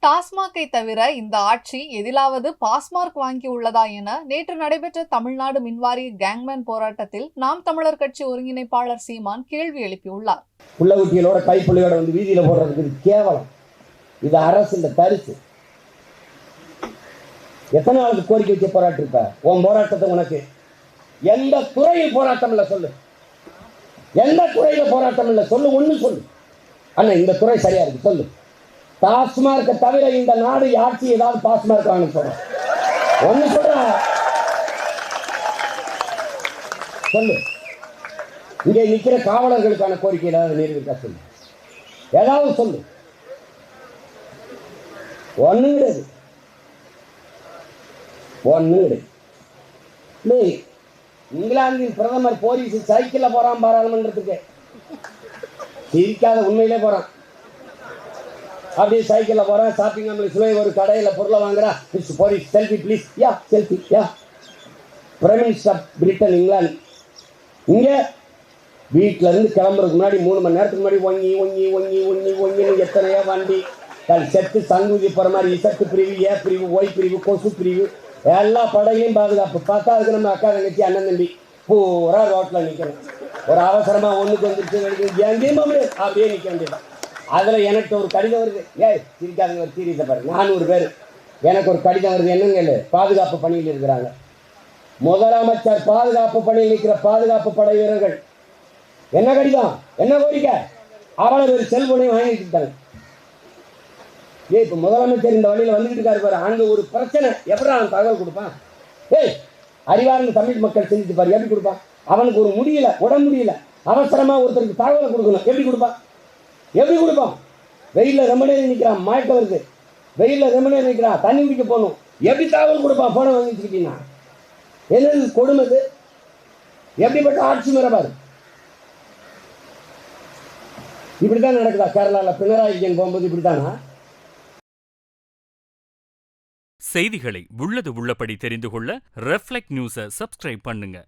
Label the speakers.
Speaker 1: டாஸ்மாகை தவிர இந்த ஆட்சி எதிலாவது பாஸ்மார்க் வாங்கியுள்ளதா என நேற்று நடைபெற்ற தமிழ்நாடு மின்வாரிய கேங்மேன் போராட்டத்தில் நாம் தமிழர் கட்சி ஒருங்கிணைப்பாளர் சீமான் கேள்வி எழுப்பியுள்ளார்.
Speaker 2: புள்ளகுட்டிகளோட கைப்புள்ளியோட வந்து வீதியில போடுறதுக்கு கேவலம். இது அரசு இந்த தரிசு. எத்தனை நாளுக்கு கோரிக்கை வச்சு போராட்டம் இருப்ப? உன் போராட்டத்தை உனக்கு எந்த துறையில் போராட்டம் இல்லை சொல்லு. எந்த துறையில போராட்டம் இல்லை சொல்லு. ஒண்ணு சொல்லு. அண்ணா இந்த துறை சரியா இருக்கு சொல்லு. டாஸ்மார்க்கை தவிர இந்த நாடு ஆட்சி ஏதாவது பாஸ்மார்க் வாங்க சொல்ற. ஒண்ணு சொல்ற சொல்லு. இங்கே நிக்கிற காவலர்களுக்கான கோரிக்கை ஏதாவது நிறைவேற்றா சொல்லு. ஏதாவது சொல்லு. ஒண்ணு கிடையாது. ஒண்ணு கிடையாது. இங்கிலாந்தின் பிரதமர் போலீஸ் சைக்கிள்ல போறான் பாராளுமன்றத்துக்கு. சிரிக்காத உண்மையிலே போறான். அப்படியே சைக்கிள்ல போறான். ஷாப்பிங் காம்ப்ளெக்ஸ்ல ஒரு கடையில பொருளை வாங்குறான். Police selfie please. Yeah selfie yeah. Prime minister Britain England. இங்க வீட்டுல இருந்து கிளம்புறதுக்கு முன்னாடி 3 மணி நேரத்துக்கு முன்னாடி ஒங்கி எத்தனையோ வண்டி செட்டு சங்குதி போற மாதிரி இசட்டு பிரிவு, ஏ பிரிவு, ஒய் பிரிவு, கொசு பிரிவு எல்லா படையிலையும் பாதுகாப்பு. பார்த்தா அதுக்கு நம்ம அக்கா தங்கச்சி அண்ணன் தம்பி பூரா ரோட்ல நிக்கணும். ஒரு அவசரமா ஒண்ணுக்கு வந்துருச்சு எங்கேயும் அப்படியே நிக்க வேண்டியதான். அதுல எனக்கு ஒரு கடிதம் வருது. சிரிக்காதங்க ஒரு சீரியஸை பாரு. 400 பேர் எனக்கு ஒரு கடிதம் வருது. என்னங்க பாதுகாப்பு பணியில் இருக்கிறாங்க. முதலமைச்சர் பாதுகாப்பு பணியில் இருக்கிற பாதுகாப்பு படை வீரர்கள். என்ன கடிதம், என்ன கோரிக்கை? அவ்வளவு ஒரு செல்போனையும் வாங்கிட்டு இருக்காங்க. இப்ப முதலமைச்சர் இந்த வழியில வந்துகிட்டு இருக்காரு பாரு. அங்க ஒரு பிரச்சனை எப்படி அவன் தகவல் கொடுப்பான்? அறிவார்ந்த தமிழ் மக்கள் செஞ்சுட்டு பாரு. எப்படி கொடுப்பான்? அவனுக்கு ஒரு முடியல, உடம்பு முடியல, அவசரமா ஒருத்தருக்கு தகவலை கொடுக்கணும். எப்படி கொடுப்பான்? எப்படி கொடுப்பான்? வெயில ரொம்ப நேரம் நிற்கிறான், மயக்கம் வருது. வெயில ரொம்ப நேரம் நிற்கிறான், தண்ணி குடிக்க போகணும். எப்படி தகவல் கொடுப்பான்? போன வாங்கி வச்சுக்கிட்டீங்கன்னா என்னது கொடுமை? எப்படிப்பட்ட ஆட்சி முறை பாரு. இப்படித்தான் நடக்குதா கேரளாவில்? பினராயி விஜயன் போகும்போது இப்படித்தானா?
Speaker 3: செய்திகளை உள்ளது உள்ளபடி தெரிந்து கொள்ள ரெஃப்ளெக்ட் நியூஸை சப்ஸ்கிரைப் பண்ணுங்க.